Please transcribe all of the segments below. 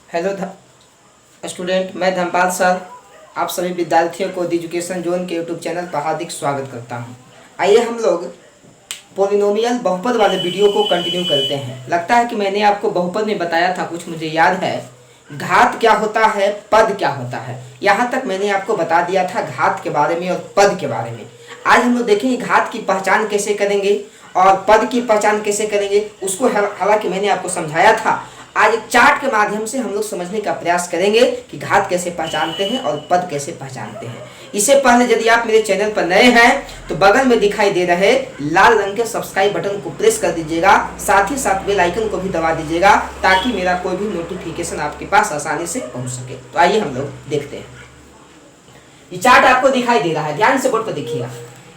Hello student, मैं Dhanpal sir आप सभी विद्यार्थियों को द एजुकेशन जोन के यूट्यूब चैनल पर हार्दिक स्वागत करता हूं। आइए हम लोग पोलिनोमियल बहुपद वाले वीडियो को कंटिन्यू करते हैं। लगता है कि मैंने आपको बहुपद में बताया था, कुछ मुझे याद है। घात क्या होता है, पद क्या होता है, यहाँ तक मैंने आपको बता दिया था घात के बारे में और पद के बारे में। आज हम लोग देखेंगे घात की पहचान कैसे करेंगे और पद की पहचान कैसे करेंगे, उसको हालांकि मैंने आपको समझाया था। आज एक चार्ट के माध्यम से हम लोग समझने का प्रयास करेंगे कि घात कैसे पहचानते हैं और पद कैसे पहचानते हैं। इससे पहले यदि आप मेरे चैनल पर नए हैं तो बगल में दिखाई दे रहे लाल रंग के सब्सक्राइब बटन को प्रेस कर दीजिएगा, साथ ही साथ बेल आइकन को भी दबा दीजिएगा ताकि मेरा कोई भी नोटिफिकेशन आपके पास आसानी से पहुंच सके। तो आइए हम लोग देखते हैं। ये चार्ट आपको दिखाई दे रहा है, ध्यान से बोर्ड पर देखिएगा।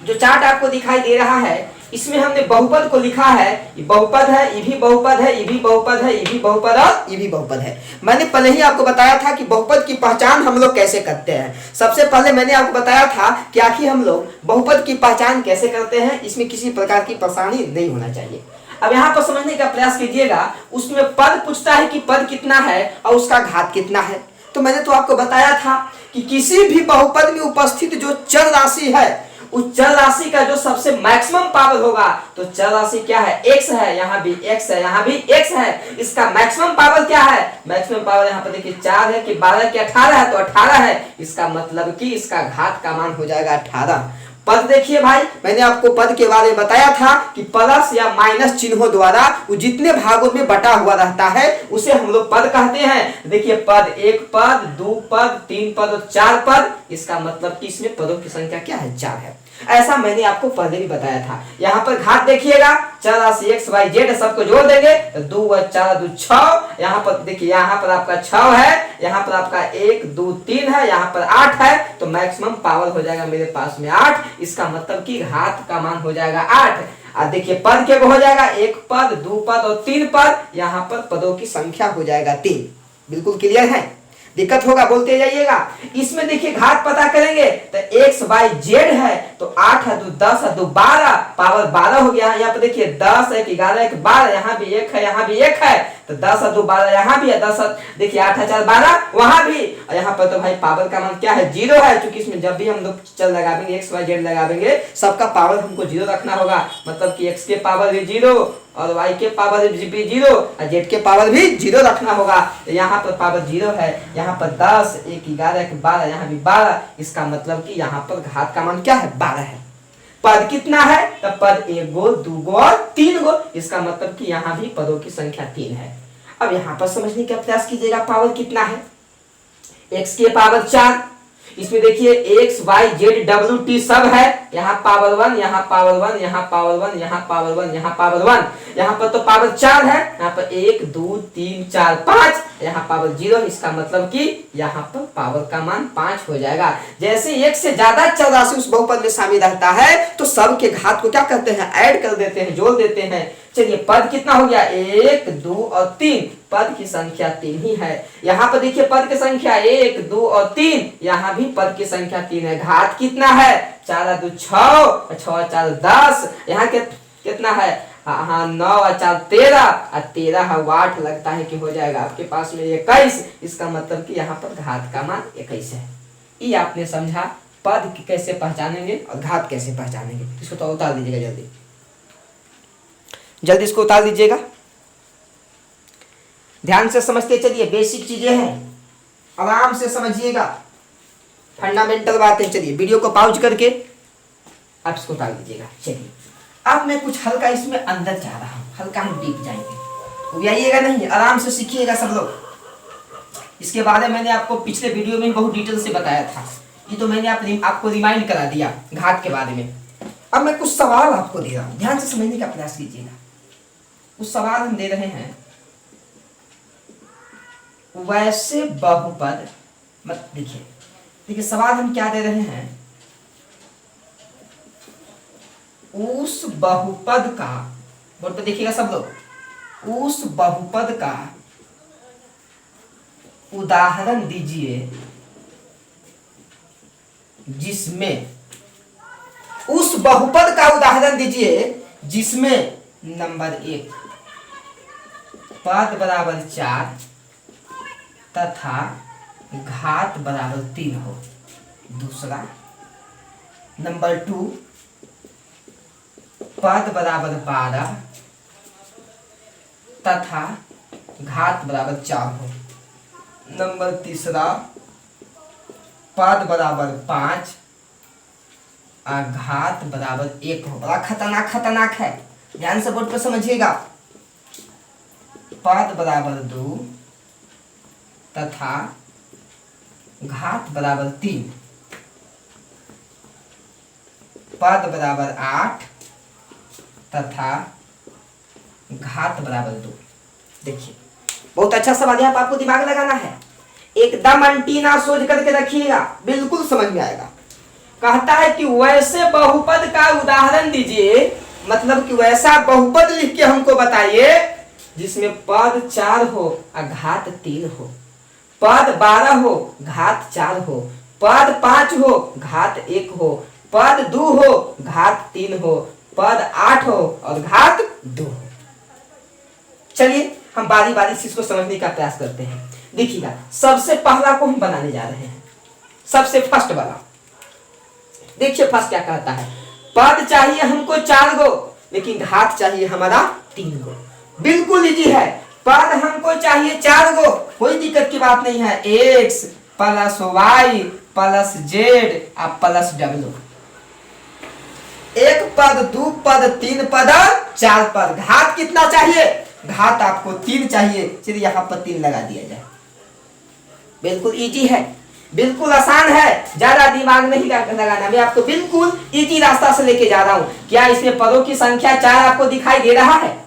जो चार्ट आपको दिखाई दे रहा है इसमें हमने बहुपद को लिखा है। ये बहुपद है, ये भी बहुपद है, ये भी बहुपद है, ये भी बहुपद और ये भी बहुपद है। मैंने पहले ही आपको बताया था कि बहुपद की पहचान हम लोग कैसे करते हैं। सबसे पहले मैंने आपको बताया था कि आखिर हम लोग बहुपद की पहचान कैसे करते हैं, इसमें किसी प्रकार की परेशानी नहीं होना चाहिए। अब यहाँ पर समझने का प्रयास कीजिएगा। उसमें पद पूछता है कि पद कितना है और उसका घात कितना है। तो मैंने तो आपको बताया था कि किसी भी बहुपद में उपस्थित जो चर राशि है, उस चर राशि का जो सबसे मैक्सिमम पावर होगा, तो चर राशि क्या है, x है, यहाँ भी x है, यहाँ भी x है। इसका मैक्सिमम पावर क्या है, मैक्सिमम पावर यहाँ पर देखिए 4 है कि 12 कि 18 है, तो 18 है। इसका मतलब कि इसका घात का मान हो जाएगा 18। पद देखिए भाई, मैंने आपको पद के बारे में बताया था कि प्लस या माइनस चिन्हों द्वारा वो जितने भागों में बटा हुआ रहता है उसे हम लोग पद कहते हैं। देखिए पद, 1 पद, 2 पद, 3 पद और 4 पद। इसका मतलब कि इसमें पदों की संख्या क्या है, 4 है। ऐसा मैंने आपको पहले भी बताया था। यहाँ पर घात देखिएगा, चर राशि एक्स वाई जेड सबको जोड़ देंगे तो 2 और 4 2 6। यहाँ पर देखिए, यहाँ पर आपका 6 है, यहाँ पर आपका 1 2 3 है, यहाँ पर 8 है। तो मैक्सिमम पावर हो जाएगा मेरे पास में 8। इसका मतलब कि घात का मान हो जाएगा 8। अब देखिए पद के हो जाएगा 1 पद, 2 पद और 3 पद। यहाँ पर पदों की संख्या हो जाएगा 3। बिल्कुल क्लियर है? दिक्कत होगा बोलते जाइएगा। इसमें देखिए घात पता करेंगे तो एक्स वाई जेड है, तो 8 है, 2 10 है, 2 12, पावर 12 हो गया। यहाँ पर देखिए 10 1 11 1 12, यहाँ भी 1 है, यहाँ भी 1 है, तो 10 है 2 12, यहाँ भी है 10 देखिए 8 है 4 12, वहां भी। और यहाँ पर तो भाई पावर का मान क्या है, 0 है। क्योंकि इसमें जब भी हम लोग चल लगाएंगे एक्स वाई जेड लगाएंगे सबका पावर हमको 0 रखना होगा। मतलब कि एक्स के पावर भी 0 और y के पावर भी 0 और z के पावर भी 0 रखना होगा। तो यहाँ पर पावर 0 है, यहाँ पर 10 1 11 1 12, यहाँ भी 12। इसका मतलब कि यहाँ पर घात का मान क्या है, 12 है। पद कितना है, तो पद 1 गो 2 गो और 3 गो। इसका मतलब कि यहाँ भी पदों की संख्या 3 है। अब यहाँ पर समझने का प्रयास कीजिएगा, पावर कितना है, x के पावर 4। इसमें देखिए X Y Z W T सब है। यहाँ पावर 1, यहाँ पावर 1, यहाँ पावर 1, यहाँ पावर 1, यहाँ पावर 1। यहाँ पर तो पावर 4 है, यहाँ पर 1 2 3 4 5, यहाँ पावर 0। इसका मतलब कि यहाँ पर पावर का मान 5 हो जाएगा। जैसे एक से ज्यादा चर राशि उस बहुपद में शामिल रहता है तो सब के घात को क्या करते हैं, ऐड कर देते हैं, जोड़ देते हैं। चलिए पद कितना हो गया, 1 2 और 3। पद की संख्या 3 ही है। यहाँ पर देखिए पद की संख्या 1 2 और 3, यहाँ भी पद की संख्या 3 है। घात कितना है, 4 2 6, 6 4 10, यहाँ कितना है, हाँ 9 और 4 13 और 13 है 8, लगता है कि हो जाएगा आपके पास में 21। इसका मतलब कि यहाँ पर घात का मान 21 है। ये आपने समझा पद कैसे पहचानेंगे और घात कैसे पहचानेंगे। इसको तो उतार दीजिएगा, जल्दी जल्दी इसको उतार दीजिएगा। ध्यान से समझते चलिए, बेसिक चीजें हैं, आराम से समझिएगा, फंडामेंटल बातें। चलिए वीडियो को पॉज करके आप इसको उतार दीजिएगा। चलिए अब मैं कुछ हल्का इसमें अंदर जा रहा हूं, हल्का हम डीप जाएंगे, वो आइएगा नहीं, आराम से सीखिएगा सब लोग। इसके बारे में मैंने आपको पिछले वीडियो में बहुत डिटेल से बताया था, ये तो मैंने आपको रिमाइंड करा दिया घात के बारे में। अब मैं कुछ सवाल आपको दे रहा हूं, ध्यान से समझने का प्रयास कीजिएगा। उस सवाल हम दे रहे हैं, वैसे बहुपद, मत देखिए देखिए सवाल हम क्या दे रहे हैं, उस बहुपद का, बोर्ड पे देखिएगा सब लोग, उस बहुपद का उदाहरण दीजिए जिसमें, उस बहुपद का उदाहरण दीजिए जिसमें नंबर 1 पद बराबर 4, तथा घात बराबर 3 हो। दूसरा नंबर 2 पद बराबर 12 तथा घात बराबर 4 हो। नंबर तीसरा पद बराबर 5 और घात बराबर 1 हो। बड़ा खतरनाक है, ध्यान से बोर्ड पर समझिएगा। पद बराबर 2 तथा घात बराबर 3, पद बराबर 8 तथा घात बराबर 2। देखिए बहुत अच्छा सवाल है, आपको दिमाग लगाना है, एकदम एंटीना सोच करके रखिएगा, बिल्कुल समझ में आएगा। कहता है कि वैसे बहुपद का उदाहरण दीजिए, मतलब कि वैसा बहुपद लिख के हमको बताइए जिसमें पद 4 हो और घात 3 हो, पद 12 हो घात 4 हो, पद 5 हो घात 1 हो, पद 2 हो घात 3 हो, पद 8 हो और घात 2 हो। चलिए हम बारी बारी से इसको समझने का प्रयास करते हैं। देखिएगा सबसे पहला को हम बनाने जा रहे हैं, सबसे फर्स्ट वाला। देखिए फर्स्ट क्या कहता है, पद चाहिए हमको 4 गो लेकिन घात चाहिए हमारा 3 गो। बिल्कुल इजी है, पद हमको चाहिए 4 गो, कोई दिक्कत की बात नहीं है। x plus y plus z और प्लस w। एक पद, 2 पद, 3 पद, 4 पद। घात कितना चाहिए? घात आपको 3 चाहिए। चलिए यहाँ पर 3 लगा दिया जाए। बिल्कुल इजी है, बिल्कुल आसान है, ज्यादा दिमाग नहीं लगाना। मैं आपको बिल्कुल इजी रास्ता से लेके जा रहा हूं। क्या इसमें पदों की संख्या 4 आपको दिखाई दे रहा है?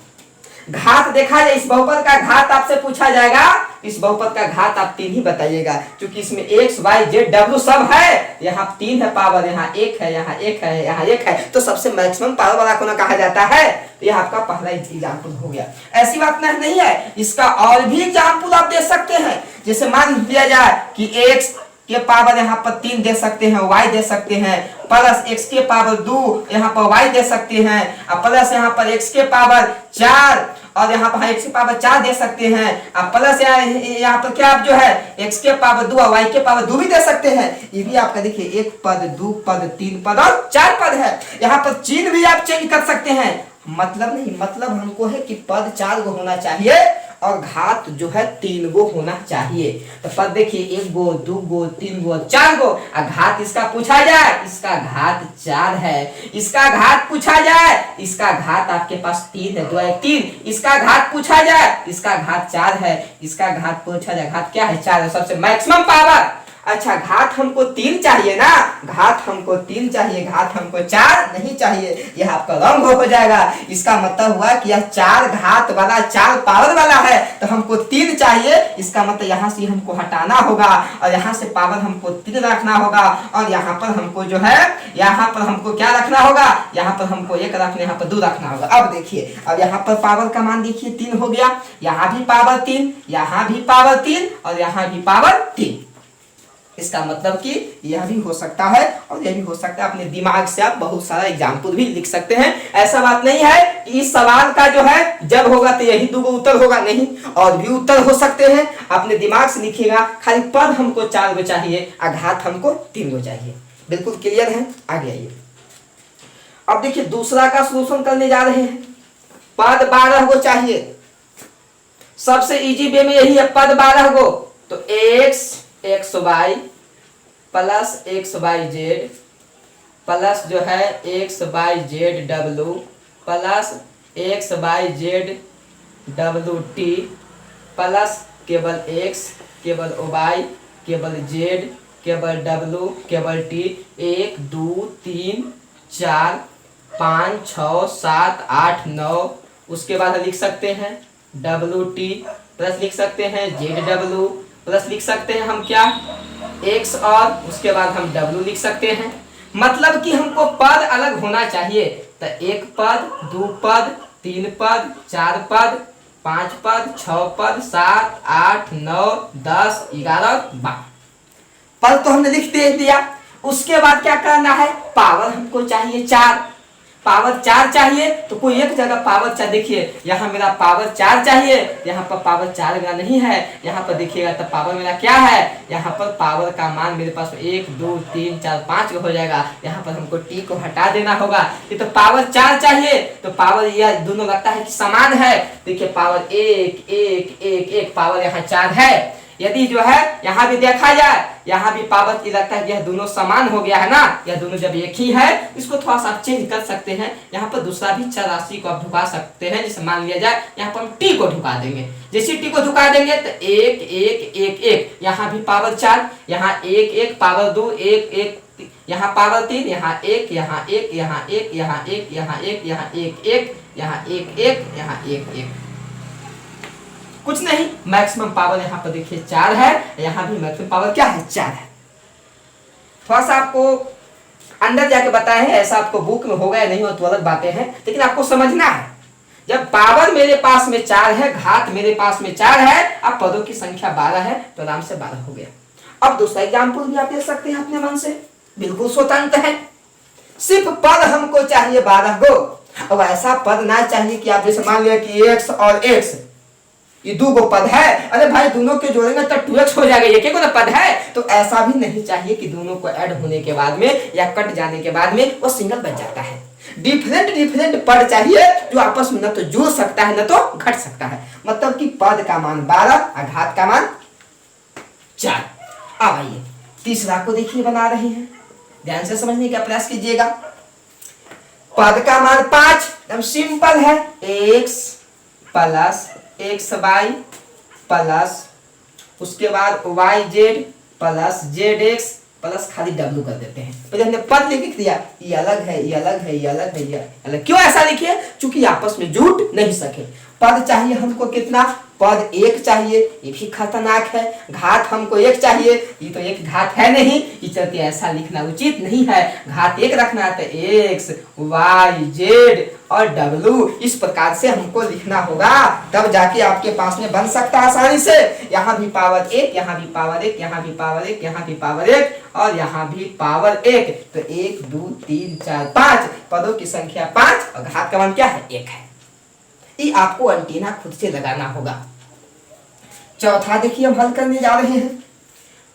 घात देखा जाए, इस बहुपद का घात आपसे पूछा जाएगा, इस बहुपद का घात आप 3 ही बताइएगा, क्योंकि इसमें x y z w सब है। यहाँ 3 है पावर, यहाँ 1 है, यहाँ 1 है, यहाँ 1 है, तो सबसे मैक्सिमम पावर वाला को ना कहा जाता है। तो यह आपका पहला एग्जाम्पल हो गया। ऐसी बात नहीं है, इसका और भी एग्जाम्पल आप दे सकते हैं। जैसे मान लिया जाए कि x के पावर यहाँ पर 3 दे सकते हैं, y दे सकते हैं, प्लस x के पावर 2 यहाँ पर y दे सकते हैं, और प्लस यहाँ पर x के पावर 4 और यहाँ पर x के पावर 4 दे सकते हैं, और प्लस यहाँ पर क्या जो है x के पावर 2 और y के पावर 2 भी दे सकते हैं। ये भी आपका देखिए 1 पद, 2 पद, 3 पद और 4 पद है। यहाँ पर चिन्ह भी आप चेंज कर सकते हैं, मतलब नहीं, मतलब हमको है कि पद 4 गो होना चाहिए और घात जो है 3 गो होना चाहिए। तो पद देखिए 1 गो, 2 गो, 3 गो, 4 गो। और घात इसका पूछा जाए, इसका घात 4 है। इसका घात पूछा जाए, इसका घात आपके पास 3 है, 2 1 3। इसका घात पूछा जाए, इसका घात 4 है। इसका घात पूछा जाए, घात क्या है? 4 है, सबसे मैक्सिमम पावर। अच्छा घात हमको 3 चाहिए ना, घात हमको 3 चाहिए, घात हमको 4 नहीं चाहिए। यह आपका रंग हो जाएगा। इसका मतलब हुआ कि यह 4 घात वाला, 4 पावर वाला है, तो हमको 3 चाहिए। इसका मतलब यहाँ से हमको हटाना होगा और यहाँ से पावर हमको 3 रखना होगा, और यहाँ पर हमको जो है, यहाँ पर हमको क्या रखना होगा? यहाँ पर हमको 1 रखना, यहाँ पर 2 रखना होगा। अब देखिए, अब यहाँ पर पावर का मान देखिए 3 हो गया, यहाँ भी पावर 3, यहाँ भी पावर 3 और यहाँ भी पावर 3। इसका मतलब कि यह भी हो सकता है और यह भी हो सकता है। अपने दिमाग से आप बहुत सारा एग्जाम्पल भी लिख सकते हैं। ऐसा बात नहीं है कि इस सवाल का जो है जब होगा तो यही 2 उत्तर होगा, नहीं, और भी उत्तर हो सकते हैं। अपने दिमाग से लिखिएगा। खाली पद हमको 4 गो चाहिए और घात हमको 3 गो चाहिए। बिल्कुल क्लियर है? आगे आइए। अब देखिए दूसरा का सोल्यूशन करने जा रहे हैं। पद 12 गो चाहिए, सबसे इजी वे में यही है, पद 12 गो। तो X Y plus X Y Z plus जो है X Y Z W plus X Y Z W T plus केवल एक्स, केवल वाई, केवल जेड, केवल डब्लू, केवल टी। 1 2 3 4 5 6 7 8 9। उसके बाद लिख सकते हैं डब्लू टी प्लस लिख सकते हैं जेड डब्लू प्लस लिख सकते हैं हम क्या, x, और उसके बाद हम w लिख सकते हैं। मतलब कि हमको पद अलग होना चाहिए। तो 1 पद, 2 पद, 3 पद, 4 पद, 5 पद, 6 पद, 7 8 9 10 11 12 पद तो हमने लिख दे दिया। उसके बाद क्या करना है? पावर हमको चाहिए 4। पावर 4 चाहिए तो कोई एक जगह पावर 4, देखिए यहाँ मेरा पावर 4 चाहिए, यहाँ पर पावर 4 मेरा नहीं है, यहाँ पर देखिएगा तो पावर मेरा क्या है, यहाँ पर पावर का मान मेरे पास 1 2 3 4 5 हो जाएगा। यहाँ पर हमको टी को हटा देना होगा। ये तो पावर 4 चाहिए, तो पावर यह दोनों लगता है कि समान है। देखिए पावर 1 1 1 1 पावर यहाँ 4 है। यदि जो है यहाँ भी देखा जाए, यहाँ भी पावर की लगता है कि यह दोनों समान हो गया है ना, यह दोनों जब एक ही है, इसको थोड़ा सा चेंज कर सकते हैं। यहाँ पर दूसरा भी चर राशि को आप ढुका सकते हैं। जैसे मान लिया जाए यहाँ पर हम टी को ढुका देंगे, जैसे टी को ढुका देंगे तो 1 1 1 1, यहाँ भी पावर 4, यहाँ 1 1 पावर 2 1 1, यहाँ पावर 3, यहाँ 1 यहाँ 1 यहाँ 1 यहाँ 1 यहाँ 1 यहाँ 1 1 यहाँ 1 1 यहाँ 1 1, कुछ नहीं, मैक्सिमम पावर यहाँ पर देखिए 4 है, यहाँ भी मैक्सिमम पावर क्या है 4 है। थोड़ा सा आपको अंदर जाके बताया है, ऐसा आपको बुक में होगा या नहीं हो तो अलग बातें हैं, लेकिन आपको समझना है जब पावर मेरे पास में 4 है, घात मेरे पास में 4 है, अब पदों की संख्या 12 है तो आराम से 12 हो गया। अब दूसरा एग्जाम्पल भी आप दे सकते हैं अपने मन से, बिल्कुल स्वतंत्र है। सिर्फ पद हमको चाहिए 12 गो। अब ऐसा पद ना चाहिए कि आप जैसे मान लिया कि x और x ये दो गो पद है, अरे भाई दोनों के जोड़ेंगे तो 2x हो जाएगा, एक ना पद है। तो ऐसा भी नहीं चाहिए कि दोनों को ऐड होने के बाद में या कट जाने के बाद में वो सिंगल बन जाता है। डिफरेंट पद चाहिए जो आपस में न तो जुड़ सकता है न तो घट सकता है। मतलब कि पद का मान 12 और घात का मान 4। अब आइए तीसरा को देखिए बना रहे हैं, ध्यान से समझने का प्रयास कीजिएगा। पद का मान 5, एकदम सिंपल है, x प्लस xy प्लस उसके बाद yz प्लस zx प्लस खाली w कर देते हैं। पहले हमने पद लिख दिया, ये अलग है ये अलग है ये अलग है ये अलग। क्यों ऐसा लिखिए? चूंकि आपस में जुड़ नहीं सके। पद चाहिए हमको कितना? पद 1 चाहिए, ये भी खतरनाक है। घात हमको 1 चाहिए, ये तो एक घात है नहीं, इस चलते ऐसा लिखना उचित नहीं है। घात 1 रखना है तो x y z और w इस प्रकार से हमको लिखना होगा, तब जाके आपके पास में बन सकता है आसानी से। यहाँ भी पावर 1, यहाँ भी पावर 1, यहाँ भी पावर 1, यहाँ भी पावर 1 और यहाँ भी पावर 1। तो 1 2 3 4 5 पदों की संख्या 5 और घात का मान क्या है? 1 है। ये आपको एंटीना खुद से लगाना होगा। चौथा देखिए हम हल करने जा रहे हैं।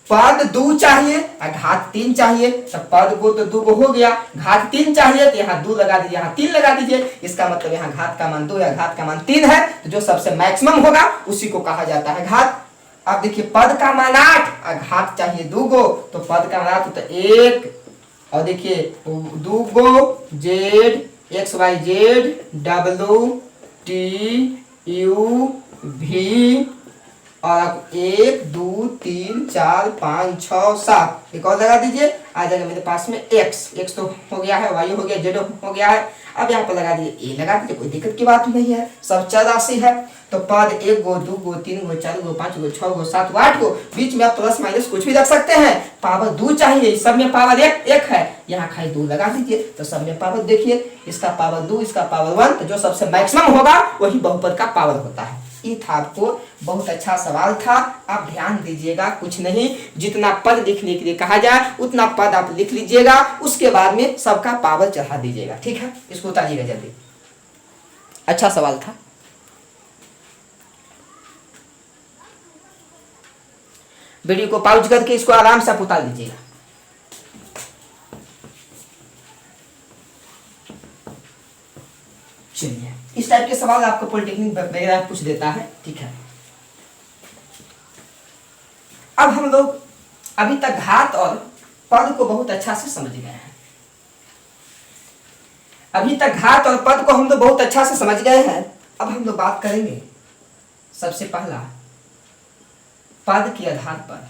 पद 2 चाहिए और घात 3 चाहिए, तो पद को तो 2 को हो गया, घात 3 चाहिए तो यहाँ 2 लगा दीजिए, यहाँ 3 लगा दीजिए। इसका मतलब यहाँ घात का मान 2 या घात का मान 3 है, तो जो सबसे मैक्सिमम होगा उसी को कहा जाता है घात। अब देखिए पद का मान 8 और घात चाहिए 2 गो, तो पद का मान 8 तो 1 और देखिए 2 गो z x y z w t u v और 1 2 3 4 5 6 7 एक और लगा दीजिए, आ जाएगा मेरे पास में x तो हो गया है, y हो गया, z हो गया है। अब यहाँ पर लगा दीजिए a लगा दीजिए, कोई दिक्कत की बात नहीं है, सब चर राशि है। तो पद 1 गो 2 गो 3 गो 4 गो 5 गो 6 गो 7 गो 8 गो, बीच में आप प्लस माइनस कुछ भी रख सकते हैं। पावर 2 चाहिए, सब में पावर 1 है, यहाँ खाली 2 लगा दीजिए, तो सब में पावर देखिए, इसका पावर 2 इसका पावर 1, तो जो सबसे मैक्सिमम होगा वही बहुपद का पावर होता है। ये था आपको बहुत अच्छा सवाल था, आप ध्यान दीजिएगा। कुछ नहीं, जितना पद लिखने के लिए कहा जाए उतना पद आप लिख लीजिएगा, उसके बाद में सबका पावर चढ़ा दीजिएगा, ठीक है? इसको उतारिएगा जल्दी। अच्छा सवाल था। वीडियो को पॉज करके इसको आराम से आप उतार लीजिएगा। चलिए, इस टाइप के सवाल आपको पॉलिटेक्निक वगैरह पूछ देता है, ठीक है? अब हम लोग अभी तक घात और पद को बहुत अच्छा से समझ गए हैं। अभी तक घात और पद को हम लोग बहुत अच्छा से समझ गए हैं। अब हम लोग बात करेंगे सबसे पहला पद के आधार पर,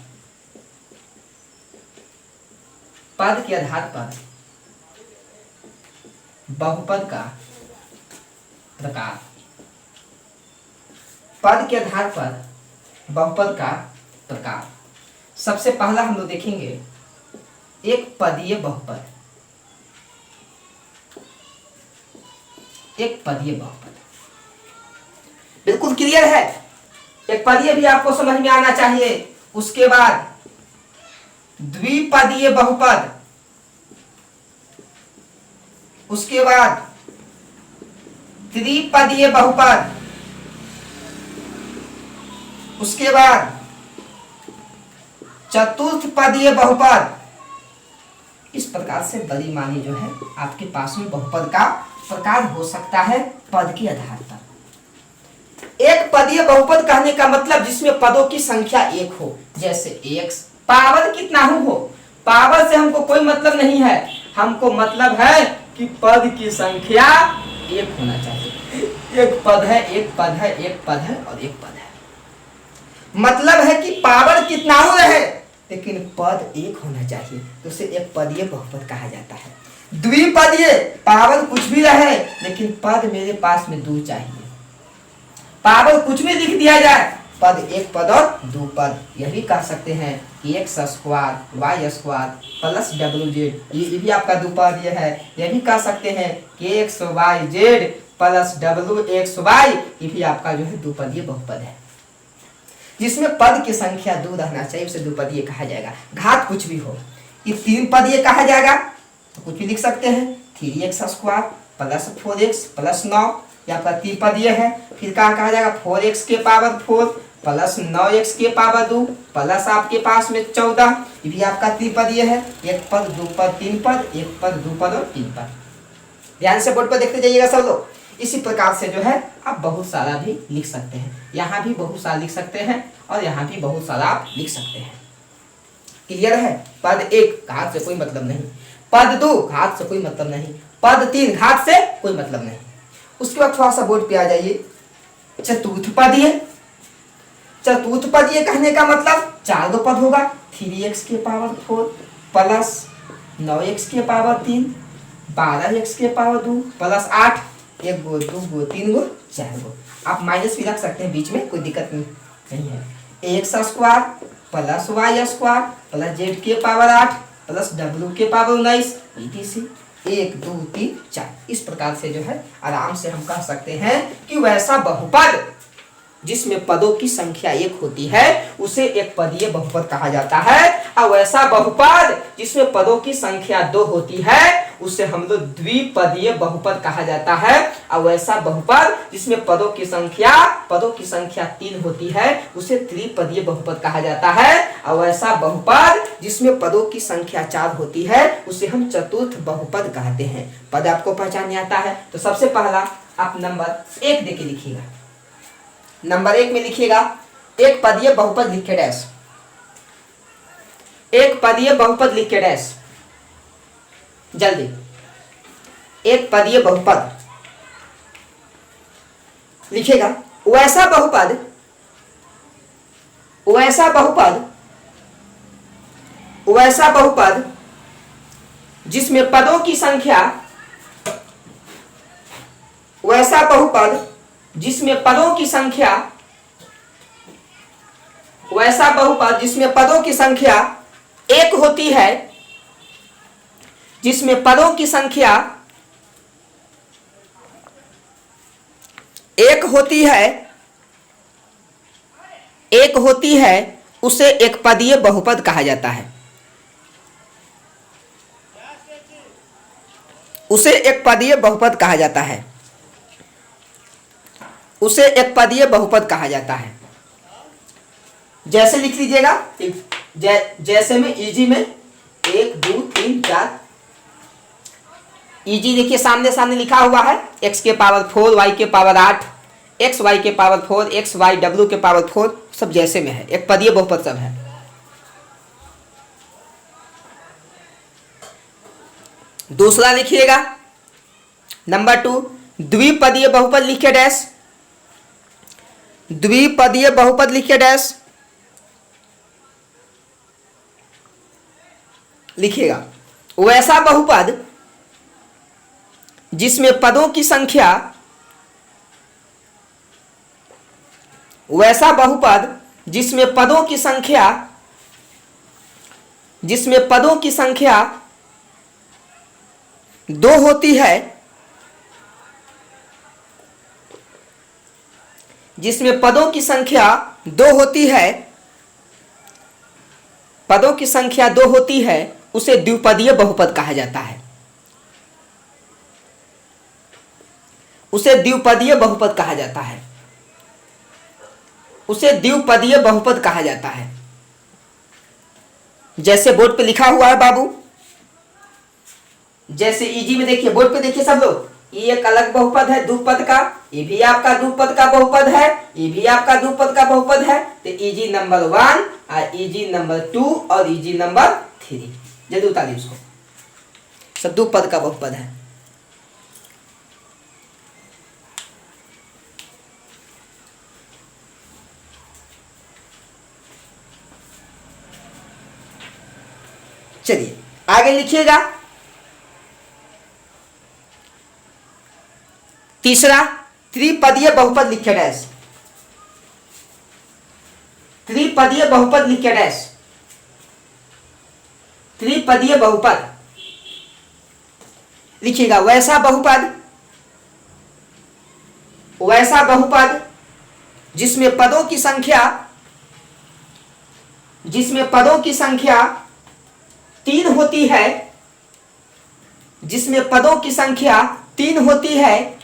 पद के आधार पर बहुपद का प्रकार। पद के आधार पर बहुपद का प्रकार। सबसे पहला हम लोग देखेंगे एक पदीय बहुपद। एक पदीय बहुपद बिल्कुल क्लियर है। एक पदीय भी आपको समझ में आना चाहिए। उसके बाद द्विपदीय बहुपद, उसके बाद त्रिपदीय बहुपद, उसके बाद चतुर्थ पदीय बहुपद। इस प्रकार से बड़ी मानी जो है आपके पास में बहुपद का प्रकार हो सकता है पद के आधार पर। एक पदीय बहुपद कहने का मतलब जिसमें पदों की संख्या एक हो, जैसे x पावर कितना हो, पावर से हमको कोई मतलब नहीं है, हमको मतलब है कि पद की संख्या एक होना चाहिए। एक पद है, एक पद है, एक पद है और एक पद है, मतलब है कि पावर कितना हो रहे लेकिन पद एक होना चाहिए, तो उसे एक पदीय बहुपद कहा जाता है। द्विपदीय, पावर कुछ भी रहे लेकिन पद मेरे पास में दो चाहिए। पावर कुछ भी लिख दिया जाए, पद एक पद और दो पद, यह भी कह सकते हैं कि X square Y square plus W Z, ये भी आपका द्विपदीय है। यह भी कह सकते हैं कि X Y Z plus W X Y, ये भी आपका जो है द्विपदीय बहुपद है, जिसमें पद की संख्या दो रहना चाहिए, उसे द्विपदीय कहा जाएगा। घात कुछ भी हो, ये तीन पदीय कहा जाएगा, तो कुछ भी लिख सकते हैं 3x square plus 4x plus 9, ये आपका त्रिपदीय है। फिर क्या कहा जाएगा 4x के पावर 4 प्लस 9x के पावर 2 प्लस आपके पास में 14, ये भी आपका त्रिपदीय है। एक पद, दो पद, तीन पद, एक पद, दो पद और तीन पद। ध्यान से बोर्ड पर देखते जाइएगा सब लोग। इसी प्रकार से जो है आप बहुत सारा भी लिख सकते हैं, यहाँ भी बहुत सारा लिख सकते हैं और यहाँ भी बहुत सारा आप लिख सकते हैं। क्लियर है? पद एक घात से कोई मतलब नहीं, पद दो घात से कोई मतलब नहीं, पद तीन घात से कोई मतलब नहीं। उसके बाद थोड़ा सा बोर्ड पे आ जाइए, चतुर्थ पदीय। चतुर्थ पदीय कहने का मतलब चार दो पद होगा, 3x के पावर 4 प्लस 9x के पावर 3 12x के पावर 2 प्लस 8, एक गो, दो गो, तीन गो, चार गो। आप माइनस भी रख सकते हैं बीच में, कोई दिक्कत नहीं है। X square plus Y square plus Z के पावर 8 प्लस डब्ल्यू के पावर 19 etc 1 2 3 4। इस प्रकार से जो है आराम से हम कह सकते हैं कि वैसा बहुपद जिसमें पदों की संख्या एक होती है उसे एक पदीय बहुपद कहा जाता है, और वैसा बहुपद जिसमें पदों की संख्या दो होती है उसे हम लोग द्विपदीय बहुपद कहा जाता है, और वैसा बहुपद जिसमें पदों की संख्या तीन होती है उसे त्रिपदीय बहुपद कहा जाता है, और वैसा बहुपद जिसमें पदों की संख्या चार होती है उसे हम चतुर्थ बहुपद कहते हैं। पद आपको पहचान आता है तो सबसे पहला आप नंबर 1 देके लिखिएगा। नंबर 1 में लिखिएगा एक पदीय बहुपद लिख के डैश, एक पदीय बहुपद लिख के डैश, जल्दी। एक पदीय बहुपद लिखिएगा, वैसा बहुपद जिसमें पदों की संख्या, वैसा बहुपद जिसमें पदों की संख्या, वैसा बहुपद जिसमें पदों की संख्या एक होती है, जिसमें पदों की संख्या एक होती है उसे एक पदीय बहुपद कहा जाता है, उसे एक पदीय बहुपद कहा जाता है, उसे एक पदीय बहुपद कहा जाता है। जैसे लिख लीजिएगा, जैसे में इजी में 1 2 3 4, इजी देखिए सामने सामने लिखा हुआ है, x के पावर 4 y के पावर 8 x y के पावर 4 x y w के पावर 4, सब जैसे में है, एक पदीय बहुपद सब है। दूसरा लिखिएगा नंबर 2 द्विपदीय बहुपद लिखे डैश, द्विपदीय बहुपद लिखे डैश लिखिएगा, वैसा बहुपद जिसमें पदों की संख्या, वैसा बहुपद जिसमें पदों की संख्या, जिसमें पदों की संख्या दो होती है, जिसमें पदों की संख्या दो होती है, पदों की संख्या दो होती है उसे द्विपदीय बहुपद कहा जाता है। उसे द्विपदीय बहुपद कहा जाता है। उसे द्विपदीय बहुपद कहा जाता है। जैसे बोर्ड पे लिखा हुआ है बाबू, जैसे इजी में देखिए, बोर्ड पे देखिए सब लोग, ये एक अलग बहुपद है द्विपद का, ये भी आपका द्विपद का बहुपद है, ये भी आपका द्विपद का बहुपद है। तो इजी नंबर 1 और इजी नंबर 2 और इजी नंबर 3, जल्दी उतारिए उसको, सब द्विपद का बहुपद है। चलिए आगे लिखिएगा। तीसरा, त्रिपदीय बहुपद लिखे डैश, त्रिपदीय बहुपद लिखे डैश, त्रिपदीय बहुपद लिखिएगा। वैसा बहुपद, वैसा बहुपद जिसमें पदों की संख्या, जिसमें पदों की संख्या 3 होती है, जिसमें पदों की संख्या 3 होती है,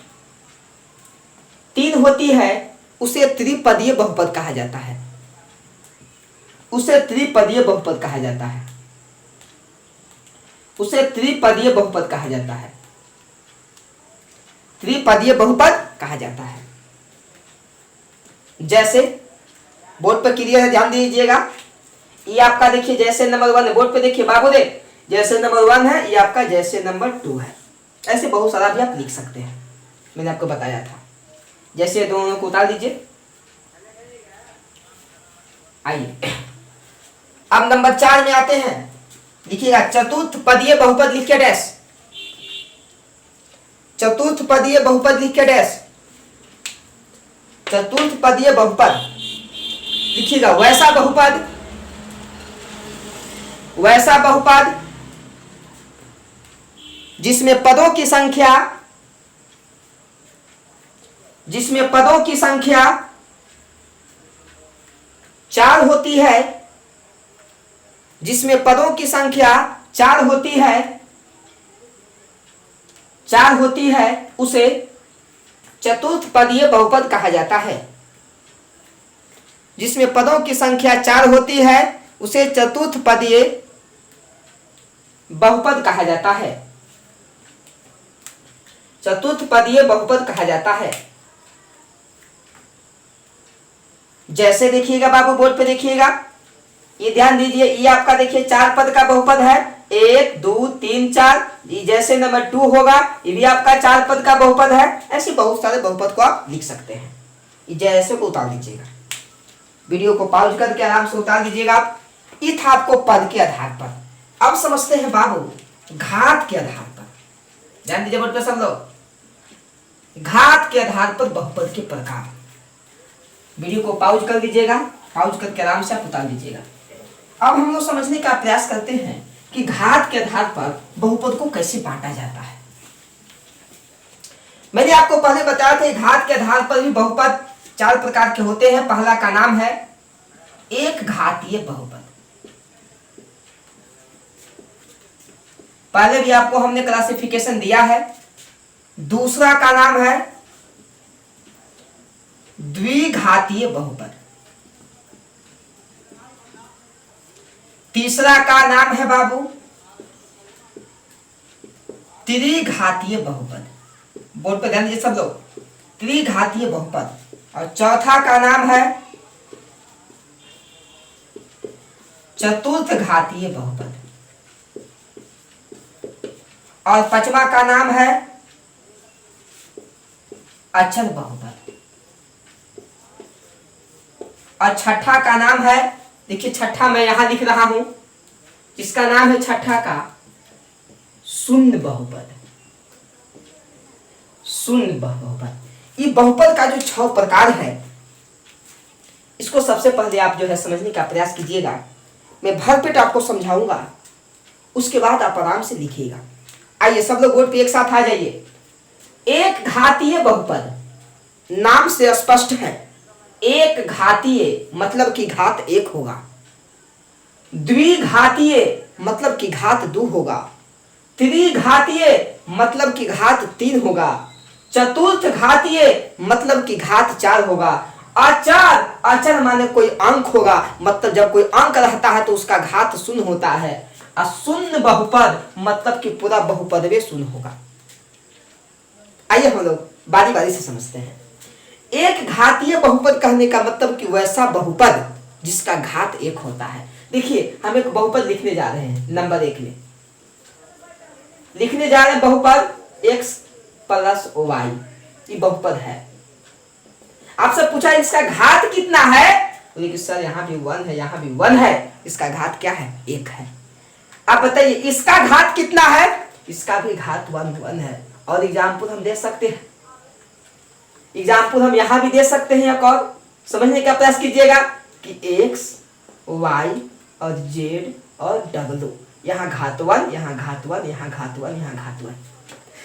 3 होती है, उसे त्रिपदीय बहुपद कहा जाता है। उसे त्रिपदीय बहुपद कहा जाता है। उसे त्रिपदीय बहुपद कहा जाता है। त्रिपदीय बहुपद कहा जाता है। जैसे बोर्ड पर क्लियर है, ध्यान दीजिएगा। ये आपका देखिए जैसे नंबर 1 है, बोर्ड पे देखिए बाबू देख, जैसे नंबर 1 है, ये आपका जैसे नंबर 2 है। ऐसे बहुत सारा भी आप लिख सकते हैं, मैंने आपको बताया था। जैसे दोनों को उतार दीजिए। आइए अब नंबर 4 में आते हैं, लिखिएगा चतुर्थ पदीय बहुपद लिखिए डैश, चतुर्थ पदीय बहुपद लिखिए डैश, चतुर्थ पदीय बहुपद लिखिएगा। वैसा बहुपद, वैसा बहुपद जिसमें पदों की संख्या, जिसमें पदों की संख्या 4 होती है, जिसमें पदों की संख्या 4 होती है, 4 होती है, उसे चतुर्थ पदीय बहुपद कहा जाता है। जिसमें पदों की संख्या 4 होती है, उसे चतुर्थ पदीय बहुपद कहा जाता है। चतुर्थ पदीय बहुपद कहा जाता है। जैसे देखिएगा बाबू, बोर्ड पे देखिएगा, ये ध्यान दीजिए, ये आपका देखिए 4 पद का बहुपद है, 1 2 3 4। जैसे नंबर 2 होगा, ये भी आपका 4 पद का बहुपद है। ऐसे बहुत सारे बहुपद को आप लिख सकते हैं। ये जैसे को उतार दीजिएगा, वीडियो को पॉज करके आराम से उतार दीजिएगा आप। ये था आपको पद के आधार पर। अब समझते हैं बाबू घात के आधार पर। ध्यान दीजिए बोर्ड पे सब लोग, घात के आधार पर बहुपद के प्रकार। वीडियो को पॉज कर दीजिएगा, पॉज करके आराम से आप उतार दीजिएगा। अब हम लोग समझने का प्रयास करते हैं कि घात के आधार पर बहुपद को कैसे बांटा जाता है। मैंने आपको पहले बताया था घात के आधार पर भी बहुपद 4 प्रकार के होते हैं। पहला का नाम है एक घातीय बहुपद। पहले भी आपको हमने क्लासिफिकेशन दिया है। दूसरा का नाम है द्विघातीय बहुपद। तीसरा का नाम है बाबू त्रिघातीय बहुपद। बोर्ड पे ध्यान दीजिए सब लोग, त्रिघातीय बहुपद। और चौथा का नाम है चतुर्थ घातीय बहुपद। और पांचवा का नाम है अचल बहुपद। और छठा का नाम है, देखिए छठा मैं यहां लिख रहा हूं, जिसका नाम है छठा का शून्य बहुपद। शून्य बहुपद, ये बहुपद का जो 6 प्रकार है, इसको सबसे पहले आप जो है समझने का प्रयास कीजिएगा। मैं भरपेट आपको समझाऊंगा, उसके बाद आप आराम से लिखिएगा। आइए सब लोग बोर्ड पे एक साथ आ जाइए। एक घातीय बहुपद, नाम से स्पष्ट है, एक घातीय मतलब कि घात 1 होगा। द्विघातीय मतलब कि घात 2 होगा। त्रिघातीय मतलब कि घात 3 होगा। चतुर्थ घातीय मतलब कि घात 4 होगा। अचर, अचर माने कोई अंक होगा, मतलब जब कोई अंक रहता है तो उसका घात शून्य होता है। अशून्य बहुपद मतलब कि पूरा बहुपद में शून्य होगा। आइए हम लोग बारी बारी से समझते हैं। एक घातीय बहुपद कहने का मतलब कि वैसा बहुपद जिसका घात 1 होता है। देखिए हम एक बहुपद लिखने जा रहे हैं, नंबर 1 में लिखने जा रहे हैं बहुपद x प्लस वाई, ये बहुपद है। आपसे पूछा इसका घात कितना है, बोले सर यहाँ भी 1 है, यहाँ भी 1 है, इसका घात क्या है, 1 है। आप बताइए इसका घात कितना है, इसका भी घात 1 है। और एग्जाम्पल हम दे सकते हैं, एग्जाम्पल हम यहां भी दे सकते हैं। एक और समझने का प्रयास कीजिएगा कि x y और z और w, यहाँ घात 1, यहाँ घात 1, यहाँ घात 1, यहाँ घात 1।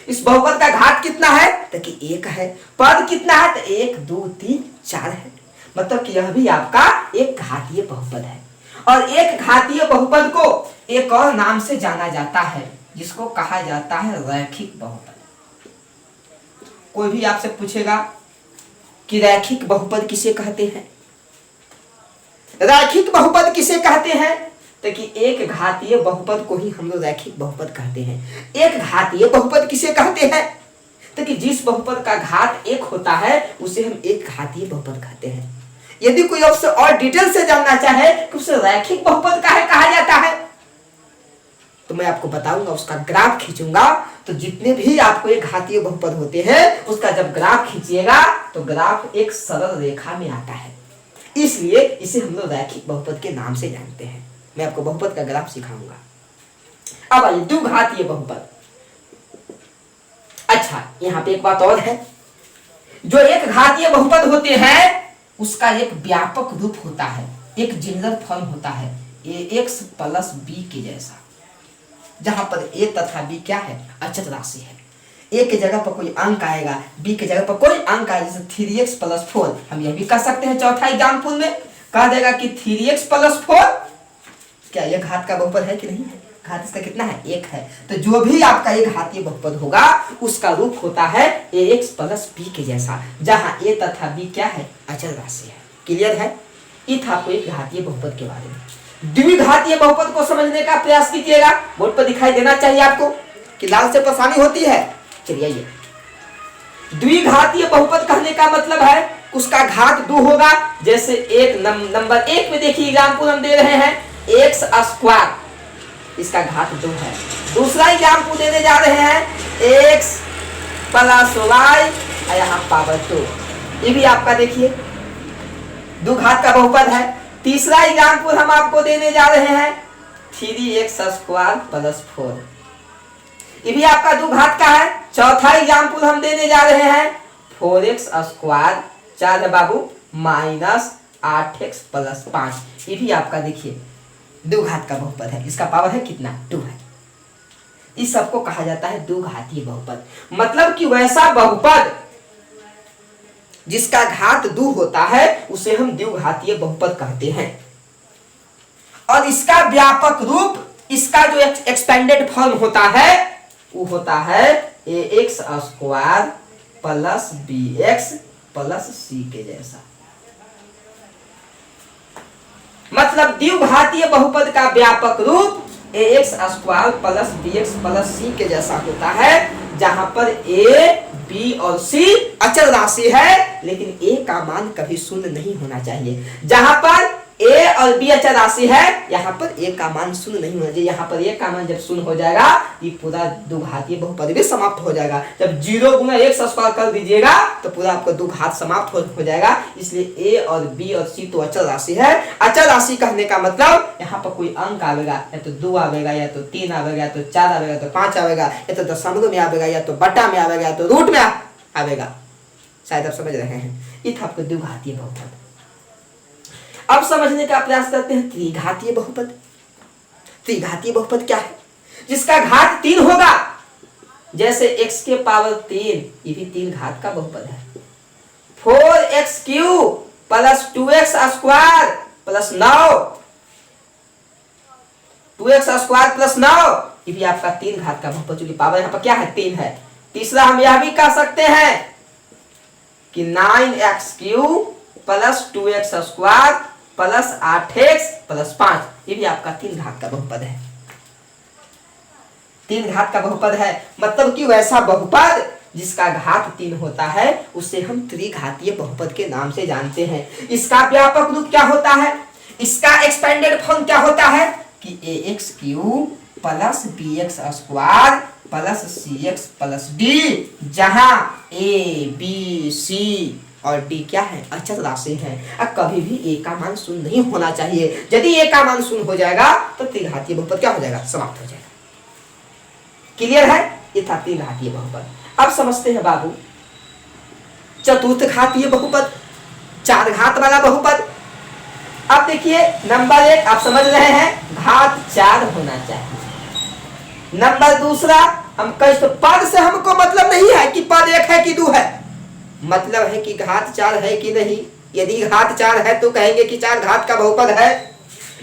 इस बहुपद का घात कितना है, तो कि 1 है। पद कितना है, तो 1 2 3 4 है। मतलब कि यह भी आपका एक घातीय बहुपद है। और एक घातीय बहुपद को एक और नाम से जाना जाता है, जिसको कहा जाता है रैखिक बहुपद। कोई भी आपसे पूछेगा कि रैखिक बहुपद किसे कहते हैं, रैखिक बहुपद किसे कहते हैं, तो कि एक घातीय बहुपद को ही हम लोग रैखिक बहुपद कहते हैं। एक घातीय बहुपद किसे कहते हैं, तो कि जिस बहुपद का घात 1 होता है उसे हम एक घातीय बहुपद कहते हैं। यदि कोई आपसे और डिटेल से जानना चाहे कि उसे रैखिक बहुपद काहे कहा जाता है, तो मैं आपको बताऊंगा, उसका ग्राफ खींचूंगा। तो जितने भी आपको एक घातीय बहुपद होते हैं उसका जब ग्राफ खींचिएगा तो ग्राफ एक सरल रेखा में आता है, इसलिए इसे हम लोग रैखिक बहुपद के नाम से जानते हैं। मैं आपको बहुपद का ग्राफ सिखाऊंगा। अब आइए द्विघातीय बहुपद। अच्छा यहां पे एक बात और है, जो एक घातीय बहुपद होते हैं उसका एक व्यापक रूप होता है, एक जनरल फॉर्म होता है ax प्लस b के जैसा, जहां पर a तथा b क्या है, अचर राशि है। a के जगह पर कोई अंक आएगा, b के जगह पर कोई अंक आएगा, जैसे 3x प्लस 4। हम यह भी कर सकते हैं चौथा एग्जाम्पल में, कहा जाएगा कि 3x प्लस 4 क्या यह घात का बहुपद है कि नहीं है, घात इसका कितना है, 1 है। तो जो भी आपका एक घातीय बहुपद होगा उसका रूप होता है ax प्लस b के जैसा, जहां a तथा b क्या है, अचर राशि है। क्लियर है, ये था आपको एक घातीय बहुपद के बारे में। द्विघातीय बहुपद को समझने का प्रयास कीजिएगा, बोर्ड पर दिखाई देना चाहिए आपको कि लाल से परेशानी होती है। चलिए ये द्विघातीय बहुपद कहने का मतलब है उसका घात 2 होगा। जैसे एक नंबर 1 में देखिए एग्जाम्पल हम दे रहे हैं x स्क्वायर, इसका घात 2 है। दूसरा एग्जाम्पल देने जा रहे हैं x प्लस वाई और यहाँ पावर 2, ये भी आपका देखिए दो घात का बहुपद है। तीसरा एग्जाम्पल हम आपको देने जा रहे हैं 3x स्क्वायर प्लस 4, ये भी आपका दो घात का है। चौथा एग्जाम्पल हम देने जा रहे हैं 4x स्क्वायर, 4 है बाबू, माइनस 8x प्लस 5, ये भी आपका देखिए दो घात का बहुपद है। इसका पावर है कितना, 2 है। इस सबको कहा जाता है दो घातीय बहुपद, मतलब कि वैसा बहुपद जिसका घात 2 होता है उसे हम द्विघातीय बहुपद कहते हैं। और इसका व्यापक रूप, इसका जो एक्सपेंडेड फॉर्म होता है वो होता है ax square plus bx plus c के जैसा। मतलब द्विघातीय बहुपद का व्यापक रूप ax square plus bx plus c के जैसा होता है, जहां पर a b और c अचल राशि है, लेकिन a का मान कभी शून्य नहीं होना चाहिए। जहां पर a और b अचल राशि है, यहाँ पर a का मान शून्य नहीं होना चाहिए। यहाँ पर a का मान जब शून्य हो जाएगा ये पूरा द्विघातीय बहुपद भी समाप्त हो जाएगा। जब 0 गुना x स्क्वायर कर दीजिएगा तो पूरा आपका द्विघात समाप्त हो जाएगा। इसलिए a और b और c तो अचल राशि है। अचल राशि कहने का मतलब यहाँ पर कोई अंक आवेगा, या तो 2 आवेगा, या तो 3 आवेगा, या तो 4 आवेगा, या तो 5 आवेगा, या तो दशमलव में आवेगा, या तो बटा में आवेगा, या तो रूट में आवेगा। शायद आप समझ रहे हैं, ये था आपको द्विघातीय बहुपद। अब समझने का प्रयास करते हैं त्रिघातीय बहुपद। त्रिघातीय बहुपद क्या है, जिसका घात 3 होगा। जैसे x के पावर 3, ये भी 3 घात का बहुपद है। 4x cube plus 2x square plus 9, 2x square plus 9, ये भी आपका 3 घात का बहुपद, चूंकि पावर यहाँ पर क्या है, 3 है। तीसरा हम यह भी कह सकते हैं कि 9x³ plus 2x square plus 8x plus 5, ये भी आपका 3 घात का बहुपद है। 3 घात का बहुपद है, मतलब कि वैसा बहुपद जिसका घात 3 होता है उसे हम त्रिघातीय बहुपद के नाम से जानते हैं। इसका व्यापक रूप क्या होता है, इसका एक्सपेंडेड फॉर्म क्या होता है कि ax³ plus bx square plus cx plus d, जहां a b c और d क्या है, अचल राशि है। अब कभी भी a का मान शून्य नहीं होना चाहिए। यदि a का मान शून्य हो जाएगा तो त्रिघातीय बहुपद क्या हो जाएगा, समाप्त हो जाएगा। क्लियर है, ये था त्रिघातीय बहुपद। अब समझते हैं बाबू चतुर्थ घातीय बहुपद, 4 घात वाला बहुपद। अब देखिए नंबर 1 आप समझ रहे हैं, घात 4 होना चाहिए। नंबर दूसरा, हम कह पद से हमको मतलब नहीं है कि पद 1 है कि 2 है, मतलब है कि घात 4 है कि नहीं। यदि घात 4 है तो कहेंगे कि 4 घात का बहुपद है।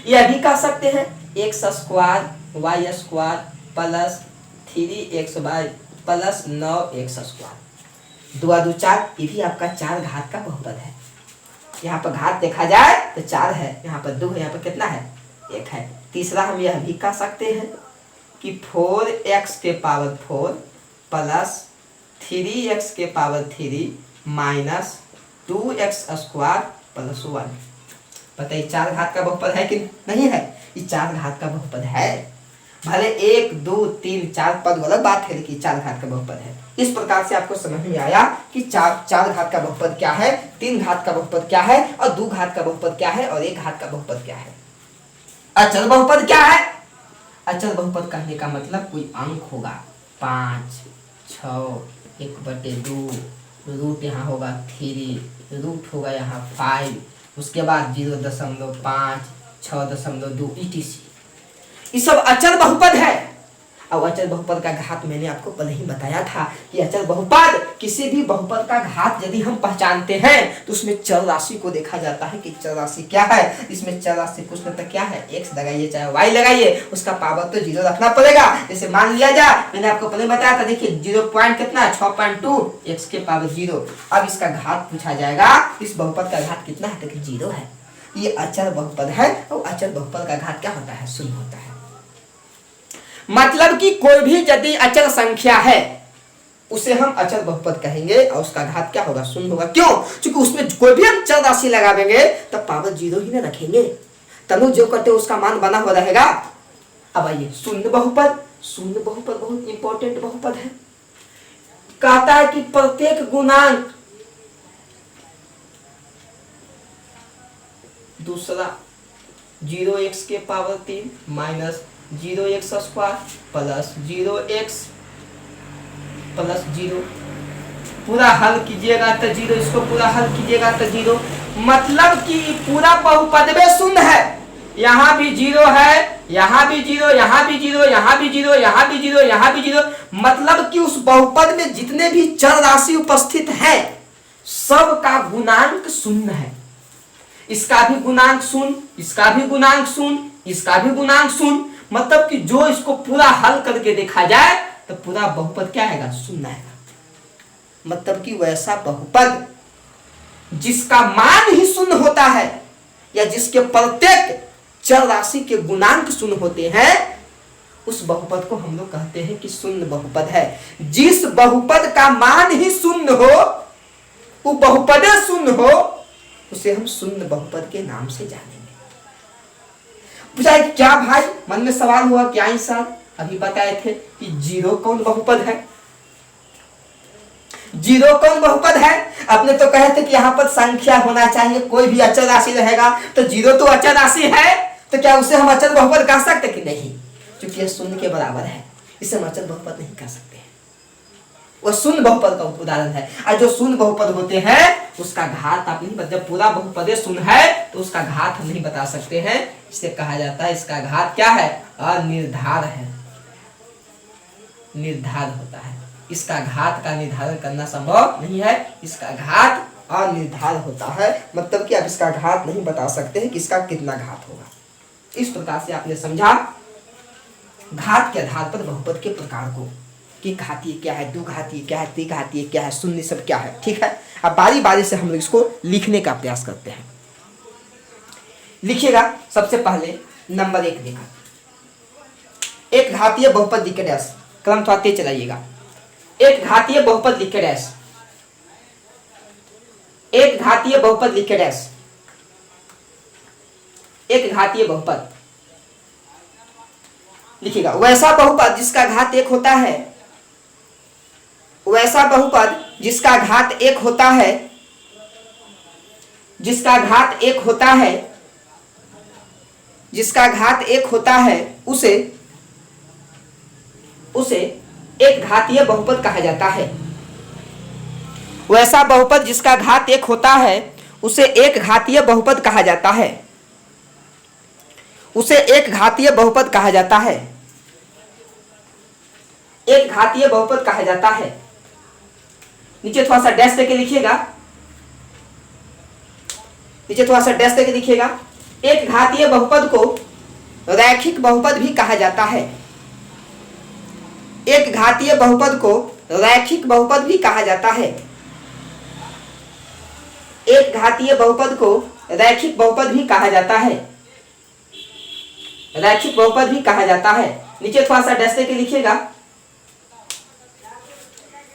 यह भी कह सकते हैं x square y square plus 3xy plus 9x square, 2 2 4, ये भी आपका 4 घात का बहुपद है। यहाँ पर घात देखा जाए तो 4 है, यहाँ पर 2 है, यहाँ पर कितना है, 1 है। तीसरा हम यह भी कह सकते हैं कि 4x के पावर 4 प्लस 3x के power 3 minus 2x square plus 1। बताइए 4 घात का बहुपद है कि नहीं है, ये 4 घात का बहुपद है। भले 1 2 3 4 पद अलग बात है, लेकिन 4 घात का बहुपद है। इस प्रकार से आपको समझ में आया कि 4 घात का बहुपद क्या है, 3 घात का बहुपद क्या है, और 2 घात का बहुपद क्या है, और 1 घात का बहुपद क्या है। अचल बहुपद क्या है, अचल बहुपद कहने का मतलब कोई अंक होगा 5 6 1/2, रूट यहाँ होगा 3, रूट होगा यहाँ 5, उसके बाद 0.5 6.2 etc। ये सब अचल बहुपद है। अब अचल बहुपद का घात मैंने आपको पहले ही बताया था कि अचल बहुपद, किसी भी बहुपद का घात यदि हम पहचानते हैं तो उसमें चर राशि को देखा जाता है कि चर राशि क्या है। इसमें चर राशि कुछ न तक क्या है, x लगाइए चाहे y लगाइए, उसका पावर तो 0 रखना पड़ेगा। जैसे मान लिया जाए, मैंने आपको पहले बताया था, देखिए 0 पॉइंट कितना है 6.2, x के पावर 0। अब इसका घात पूछा जाएगा, इस बहुपद का घात कितना है, देखिए 0 है। ये अचल बहुपद है, और अचल बहुपद का घात क्या होता है, शून्य होता है। मतलब कि कोई भी यदि अचल संख्या है उसे हम अचल बहुपद कहेंगे, और उसका घात क्या होगा, शून्य होगा। क्यों, क्योंकि उसमें कोई भी हम चर राशि लगावेंगे तब पावर 0 ही ना रखेंगे, तनु जो करते उसका मान बना हुआ रहेगा। अब आइए शून्य बहुपद। शून्य बहुपद बहुत इंपॉर्टेंट बहुपद है। कहता है कि प्रत्येक गुणांक दूसरा 0x के power 3 minus 0x square plus 0x plus 0, पूरा हल कीजिएगा तो 0, इसको पूरा हल कीजिएगा तो 0। मतलब कि पूरा बहुपद में शून्य है, यहाँ भी 0 है, यहाँ भी 0, यहाँ भी 0, यहाँ भी 0, यहाँ भी 0, यहाँ भी 0। मतलब कि उस बहुपद में जितने भी चर राशि उपस्थित है सब का गुणांक शून्य है। इसका भी गुणांक शून्य, इसका भी गुणांक शून्य, इसका भी गुणांक शून्य। मतलब कि जो इसको पूरा हल करके देखा जाए तो पूरा बहुपद क्या आएगा, शून्य आएगा। मतलब कि वैसा बहुपद जिसका मान ही शून्य होता है, या जिसके प्रत्येक चर राशि के गुणांक शून्य होते हैं, उस बहुपद को हम लोग कहते हैं कि शून्य बहुपद है। जिस बहुपद का मान ही शून्य हो, वो बहुपद शून्य हो, उसे हम शून्य बहुपद के नाम से जानेंगे। पूछा क्या भाई, मन में सवाल हुआ क्या ही सर, अभी बताए थे कि 0 कौन बहुपद है, 0 कौन बहुपद है। आपने तो कहे थे कि यहाँ पर संख्या होना चाहिए, कोई भी अचल राशि रहेगा तो 0 तो अचल राशि है, तो क्या उसे हम अचल बहुपद कह सकते कि नहीं, क्योंकि यह शून्य के बराबर है, इसे हम अचल बहुपद नहीं कह सकते। वह शून्य बहुपद का उदाहरण है। और जो शून्य बहुपद होते हैं उसका घात आप नहीं बता, पूरा बहुपद शून्य है तो उसका घात हम नहीं बता सकते हैं। इसे कहा जाता है, इसका घात क्या है, अनिर्धार है, निर्धार होता है। इसका घात का निर्धारण करना संभव नहीं है, इसका घात अनिर्धार होता है। मतलब कि आप इसका घात नहीं बता सकते हैं कि इसका कितना घात होगा। इस प्रकार से आपने समझा घात के आधार पर बहुपद के प्रकार को, कि घातीय क्या है, द्विघातीय क्या है, त्रिघातीय क्या है, शून्य सब क्या है। ठीक है, अब बारी बारी से हम लोग इसको लिखने का प्रयास करते हैं। लिखिएगा। सबसे पहले नंबर 1 देखा, एक घातीय बहुपद लिख के डैश, क्रम थोड़ा तेज चलाइएगा। एक घातीय बहुपद लिख के डैश, एक घातीय बहुपद लिख के डैश, एक घातीय बहुपद लिखिएगा। वैसा बहुपद जिसका घात 1 होता है, वैसा बहुपद जिसका घात 1 होता है, जिसका घात 1 होता है, जिसका घात 1 होता है, उसे एक घातीय बहुपद कहा जाता है। वैसा बहुपद जिसका घात 1 होता है उसे एक घातीय बहुपद कहा जाता है, उसे एक घातीय बहुपद कहा जाता है, एक घातीय बहुपद कहा जाता है। नीचे थोड़ा सा डैश देके लिखिएगा, नीचे थोड़ा सा डैश देके लिखिएगा। एक घातीय बहुपद को रैखिक बहुपद भी कहा जाता है, एक घातीय बहुपद को रैखिक बहुपद भी कहा जाता है, एक घातीय बहुपद को रैखिक बहुपद भी कहा जाता है, रैखिक बहुपद भी कहा जाता है। नीचे थोड़ा सा डैश देके लिखिएगा,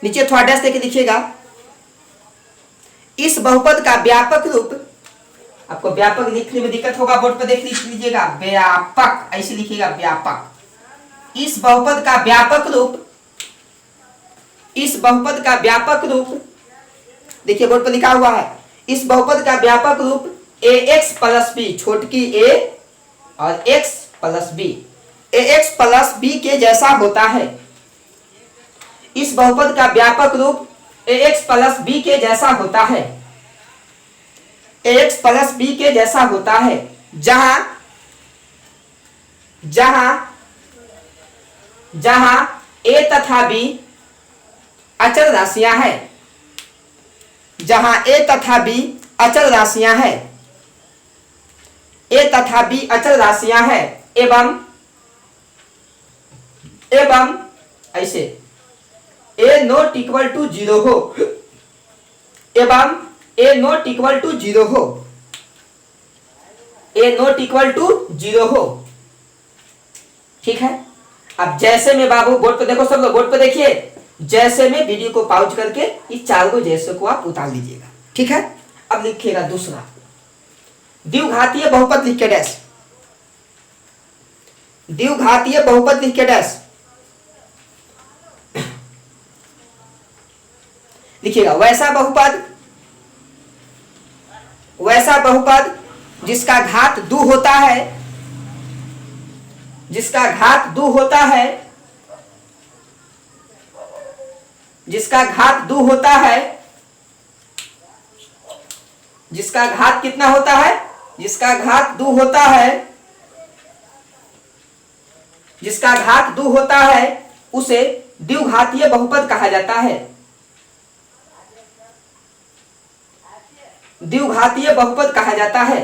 नीचे थोड़ा डैश देके लिखिएगा। इस बहुपद का व्यापक रूप, आपको व्यापक लिखने में दिक्कत होगा, बोर्ड पर देख लीजिएगा, व्यापक ऐसे लिखिएगा, व्यापक। इस बहुपद का व्यापक रूप, इस बहुपद का व्यापक रूप, देखिए बोर्ड पर लिखा हुआ है, इस बहुपद का व्यापक रूप ax प्लस b, छोटकी a और x plus b, ax plus b के जैसा होता है। इस बहुपद का व्यापक रूप ax प्लस b के जैसा होता है, ax प्लस b के जैसा होता है, जहां जहां जहां a तथा b अचल राशियां हैं, जहां a तथा b अचल राशियां हैं, a तथा b अचल राशियां हैं, एवं ऐसे a नॉट इक्वल टू 0 हो, एवं a नॉट इक्वल टू 0 हो, a नॉट इक्वल टू 0 हो। ठीक है, अब जैसे में बाबू बोर्ड पे देखो, सब लोग बोर्ड पे देखिए, जैसे में वीडियो को पॉज करके इस 4 को जैसे को आप उतार लीजिएगा। ठीक है, अब लिखिएगा दूसरा, द्विघातीय बहुपद लिख के डैश, द्विघातीय बहुपद लिख के डैश लिखिएगा। वैसा बहुपद जिसका घात 2 होता है, जिसका घात 2 होता है, जिसका घात 2 होता है, जिसका घात कितना होता है, जिसका घात 2 होता है, जिसका घात 2 होता है, उसे द्विघातीय बहुपद कहा जाता है, द्विघातीय बहुपद कहा जाता है,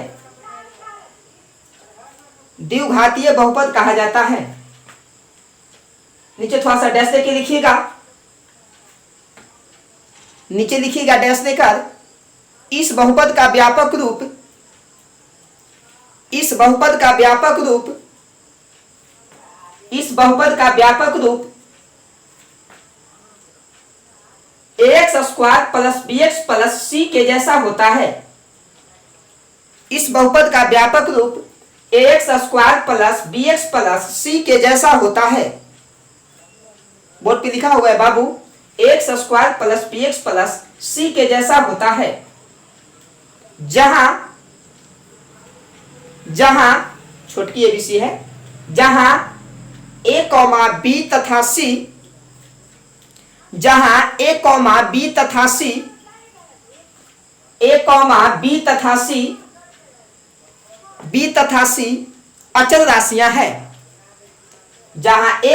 द्विघातीय बहुपद कहा जाता है। नीचे थोड़ा सा डैश देके लिखिएगा, नीचे लिखिएगा डैश देकर, इस बहुपद का व्यापक रूप, इस बहुपद का व्यापक रूप, इस बहुपद का व्यापक रूप ax square plus bx plus c के जैसा होता है। इस बहुपद का व्यापक रूप ax square plus bx plus c के जैसा होता है। बोर्ड पे लिखा हुआ है बाबू, ax square plus bx plus c के जैसा होता है, जहां जहां छोटकी एबीसी है, जहां a, b तथा c, जहां a, b तथा c, a, b तथा c, b तथा c अचल राशियां हैं, जहां a,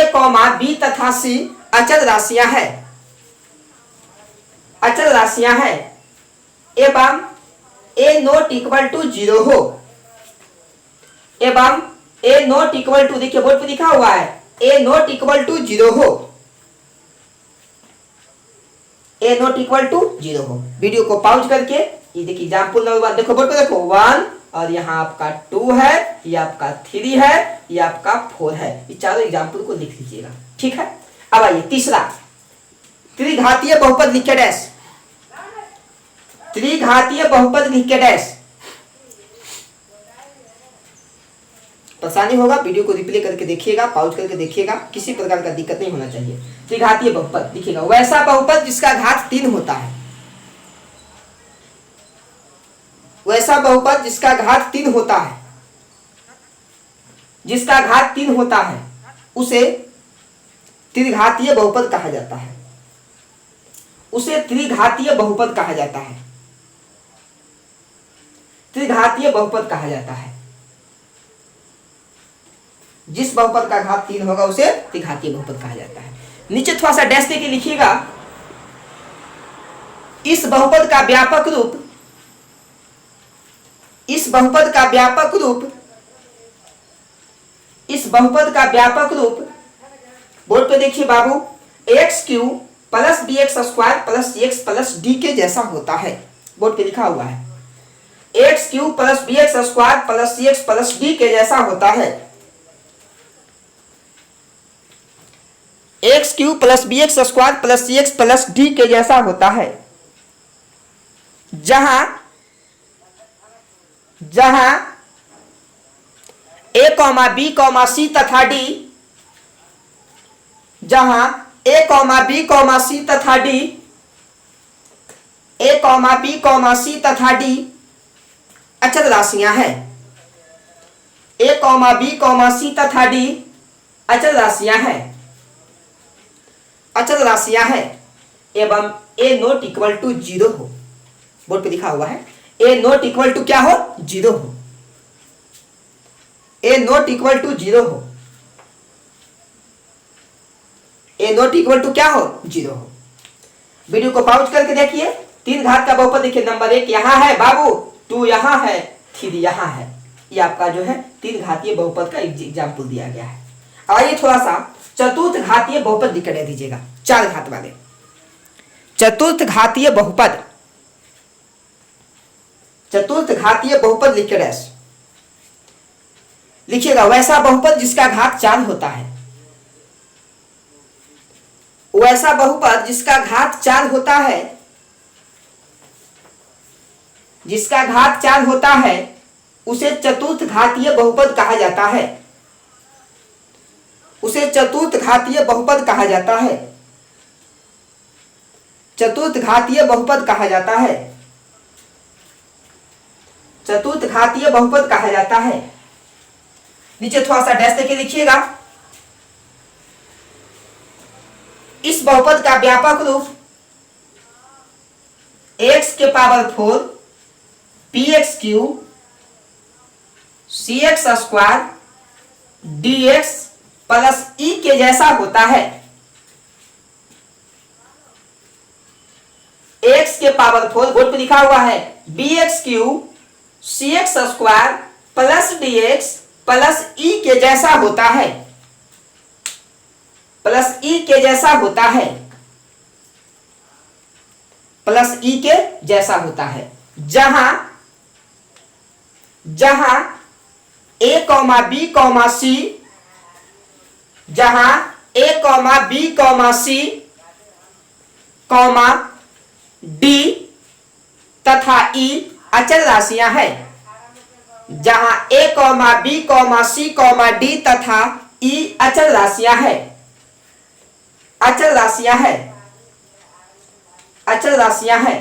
b तथा c अचल राशियां हैं, अचल राशियां हैं, एवं a नॉट इक्वल टू 0 हो, एवं a नॉट इक्वल टू, देखिए बोर्ड पे लिखा हुआ है, a नॉट इक्वल टू 0 हो, ए नॉट इक्वल टू 0 हो। वीडियो को पॉज करके ये देखिए एग्जाम्पल नंबर 1 देखो, बोर्ड पे देखो 1 और यहाँ आपका 2 है, ये आपका 3 है, ये आपका 4 है। ये चारों एग्जाम्पल को लिख लीजिएगा, ठीक है। अब आइए तीसरा, त्रिघातीय बहुपद लिख के डैश, त्रिघातीय बहुपद लिख के डैश। परेशानी होगा, वीडियो को रिप्ले करके देखिएगा, पॉज करके देखिएगा, किसी प्रकार का दिक्कत नहीं होना चाहिए। त्रिघातीय बहुपद लिखिएगा, वैसा बहुपद जिसका घात 3 होता है, वैसा बहुपद जिसका घात 3 होता है, जिसका घात 3 होता है उसे त्रिघातीय बहुपद कहा जाता है, उसे त्रिघातीय बहुपद कहा जाता है, त्रिघातीय बहुपद कहा जाता है। जिस बहुपद का घात 3 होगा उसे त्रिघातीय बहुपद कहा जाता है। नीचे थोड़ा सा डैश देके लिखिएगा, इस बहुपद का व्यापक रूप, इस बहुपद का व्यापक रूप, इस बहुपद का व्यापक रूप, बोर्ड पे देखिए बाबू, x q plus b x square plus x plus d के जैसा होता है। बोर्ड पे लिखा हुआ है x q plus b x square plus x plus d के जैसा होता है। X q plus b x square plus x plus d के जैसा होता है, जहां जहां a comma B comma c तथा डी, जहां a comma B comma c तथा डी, ए कॉमा बी कॉमा सी तथा डी अचल राशियां हैं, ए कॉमा बी कॉमा सी तथा डी अचल राशियां हैं, अचल राशियां हैं एवं ए नॉट इक्वल टू 0 हो। बोर्ड पे लिखा हुआ है ए नॉट इक्वल टू क्या हो, 0 हो, ए नॉट इक्वल टू 0 हो, ए नॉट इक्वल टू क्या हो, 0 हो। वीडियो को पॉज करके देखिए, 3 घात का बहुपद देखिए, नंबर 1 यहां है बाबू, 2 यहां है, 3 यहां है। ये आपका जो है 3 घातीय बहुपद का एग्जाम्पल दिया गया है। आइए थोड़ा सा चतुर्थ घातीय बहुपद लिख कर दीजिएगा, 4 घात वाले चतुर्थ घातीय बहुपद, चतुर्थ घातीय बहुपद लिख कर लिखिएगा, वैसा बहुपद जिसका घात 4 होता है, वैसा बहुपद जिसका घात 4 होता है, जिसका घात 4 होता है उसे चतुर्थ घातीय बहुपद कहा जाता है, उसे चतुर्थ घातीय बहुपद कहा जाता है, चतुर्थ घातीय बहुपद कहा जाता है, चतुर्थ घातीय बहुपद कहा जाता है। नीचे थोड़ा सा डैश देके लिखिएगा, इस बहुपद का व्यापक रूप x के power 4 px Q cx square dx plus e के जैसा होता है। x के पावर 4 बोर्ड पे लिखा हुआ है bx Q cx square plus dx plus e के जैसा होता है, प्लस e के जैसा होता है, प्लस e के जैसा होता है, जहां जहां a comma B comma C, जहां a comma B comma C comma D तथा e अचल राशियां हैं, जहां a comma B comma C comma D तथा e अचल राशियां हैं, अचल राशियां हैं, अचल राशियां हैं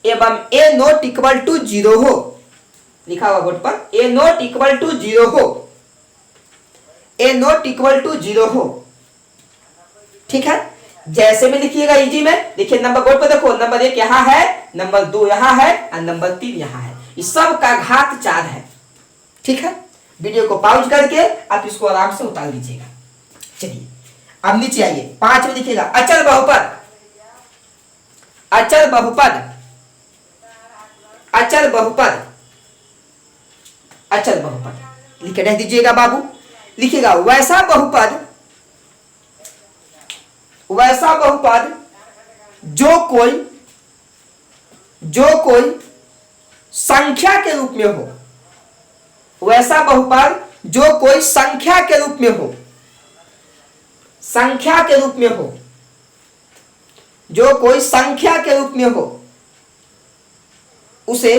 एवं a नॉट इक्वल टू 0 हो। लिखा हुआ बोर्ड पर a नॉट इक्वल टू 0 हो, a नॉट इक्वल टू 0 हो, ठीक है। जैसे में लिखिएगा इजी में, देखिए नंबर बोर्ड पर देखो, नंबर 1 यहां है, नंबर 2 यहां है और नंबर 3 यहां है। इस सब का घात 4 है, ठीक है। वीडियो को पॉज करके आप इसको आराम से उतार लीजिएगा। चलिए अब नीचे आइए, 5 में लिखिएगा अचल बहुपद, अचल बहुपद, अचल बहुपद, अचल बहुपद लिख के रख दीजिएगा बाबू। लिखिएगा वैसा बहुपद, वैसा बहुपद जो कोई संख्या के रूप में हो, वैसा बहुपद जो कोई संख्या के रूप में हो, संख्या के रूप में हो, जो कोई संख्या के रूप में हो, उसे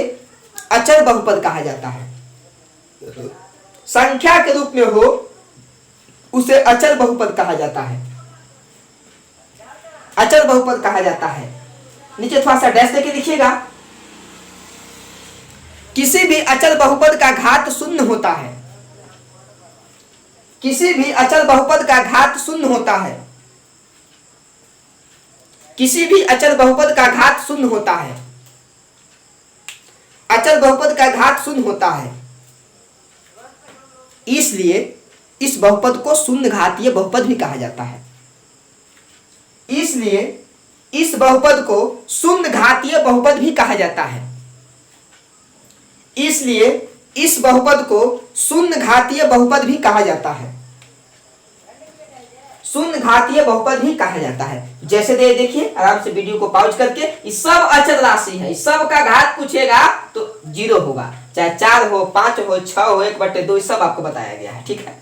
अचर बहुपद कहा जाता है। संख्या के रूप में हो उसे अचर बहुपद कहा जाता है, अचर बहुपद कहा जाता है। नीचे थोड़ा सा डैश देके लिखिएगा। किसी भी अचर बहुपद का घात शून्य होता है, किसी भी अचर बहुपद का घात शून्य होता है, किसी भी अचर बहुपद का घात शून्य होता है, अचर बहुपद का घात शून्य होता है। इसलिए इस बहुपद को शून्य घातीय बहुपद भी कहा जाता है। इसलिए इस बहुपद को शून्य घातीय बहुपद भी कहा जाता है। इसलिए इस बहुपद को शून्य घातीय बहुपद भी कहा जाता है, शून्य घातीय बहुपद भी कहा जाता है। जैसे देखिए आराम से वीडियो को पॉज करके, इस सब अचर राशि है, इस सब का घात पूछेगा तो 0 होगा, चाहे 4 हो, 5 हो, 6 हो, 1/2, सब आपको बताया गया है। ठीक है,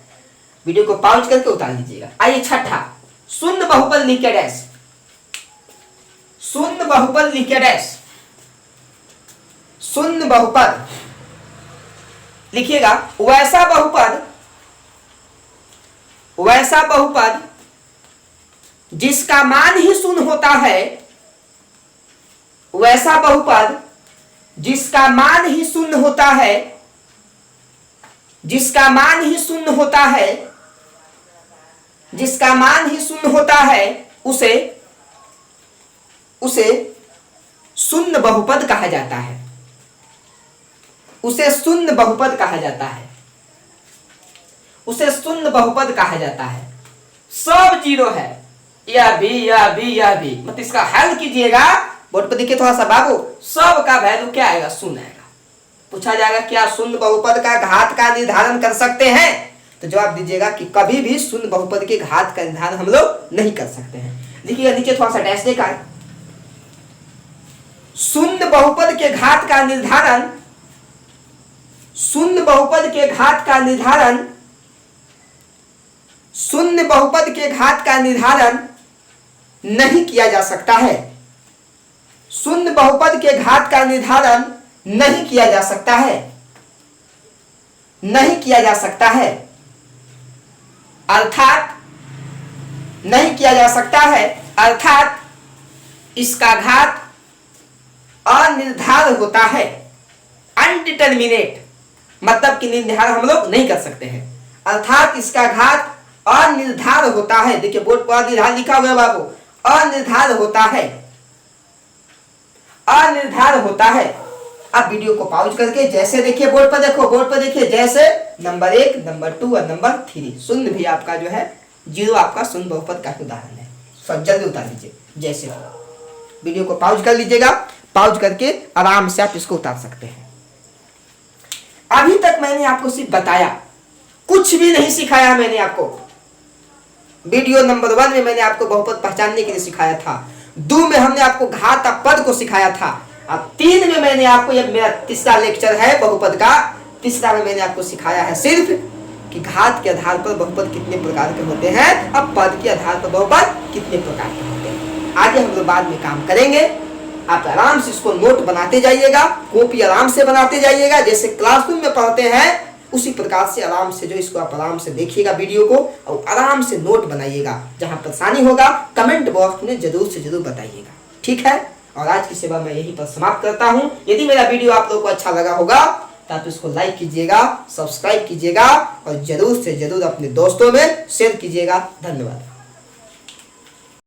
वीडियो को पॉज करके उतार लीजिएगा। आइए छठा, शून्य बहुपद लिख के डैश, शून्य बहुपद लिख के डैश, शून्य बहुपद लिखिएगा। वैसा बहुपद जिसका मान ही शून्य होता है, वैसा बहुपद जिसका मान ही शून्य होता है, जिसका मान ही शून्य होता है, जिसका मान ही शून्य होता है, उसे शून्य बहुपद कहा जाता है, उसे शून्य बहुपद कहा जाता है, उसे शून्य बहुपद कहा जाता है। सब 0 है, या भी मतलब इसका हल कीजिएगा। बोर्ड पर देखिए थोड़ा सा बाबू, सब का वैल्यू क्या आएगा? शून्य आएगा। पूछा जाएगा क्या शून्य बहुपद का घात का निर्धारण कर सकते हैं, तो जवाब दीजिएगा कि कभी भी शून्य बहुपद के घात का निर्धारण हम लोग नहीं कर सकते हैं। देखिएगा नीचे थोड़ा सा डैश देकर, शून्य बहुपद के घात का निर्धारण, शून्य बहुपद के घात का निर्धारण, शून्य बहुपद के घात का निर्धारण नहीं किया जा सकता है, शून्य बहुपद के घात का निर्धारण नहीं किया जा सकता है, नहीं किया जा सकता है, अर्थात नहीं किया जा सकता है, अर्थात इसका घात अनिर्धारित होता है, अनडिटरमिनेट, मतलब कि निर्धारण हम लोग नहीं कर सकते हैं, अर्थात इसका घात अनिर्धारित होता है। देखिए बोर्ड पर अनिर्धारित लिखा हुआ है बाबू, अनिर्धारित होता है, अनिर्धारित होता है। अब वीडियो को पॉज करके जैसे देखिए बोर्ड पर देखो, बोर्ड पर देखिए जैसे नंबर 1, नंबर 2 और नंबर 3, शून्य भी आपका जो है 0 आपका शून्य बहुपद का उदाहरण है। सब जल्दी उतार लीजिए जैसे हो। वीडियो को पॉज कर लीजिएगा, पॉज करके आराम से आप इसको उतार सकते हैं। अभी तक मैंने आपको सिर्फ बताया, कुछ भी नहीं सिखाया मैंने आपको। वीडियो नंबर 1 में मैंने आपको बहुपद पहचानने के लिए सिखाया था, 2 में हमने आपको घात पद को सिखाया था, अब 3 में मैंने आपको, ये मेरा तीसरा लेक्चर है बहुपद का, तीसरा में मैंने आपको सिखाया है सिर्फ कि घात के आधार पर बहुपद कितने प्रकार के होते हैं, अब पद के आधार पर बहुपद कितने प्रकार के होते हैं। आगे हम लोग बाद में काम करेंगे। आप आराम से इसको नोट बनाते जाइएगा, कॉपी आराम से बनाते जाइएगा, जैसे क्लासरूम में पढ़ते हैं उसी प्रकार से आराम से जो इसको आप आराम से देखिएगा वीडियो को और आराम से नोट बनाइएगा। जहां परेशानी होगा कमेंट बॉक्स में जरूर से जरूर बताइएगा, ठीक है। और आज की सेवा मैं यहीं पर समाप्त करता हूं। यदि मेरा वीडियो आप लोगों को अच्छा लगा होगा तो आप इसको लाइक कीजिएगा, सब्सक्राइब कीजिएगा और जरूर से जरूर अपने दोस्तों में शेयर कीजिएगा। धन्यवाद।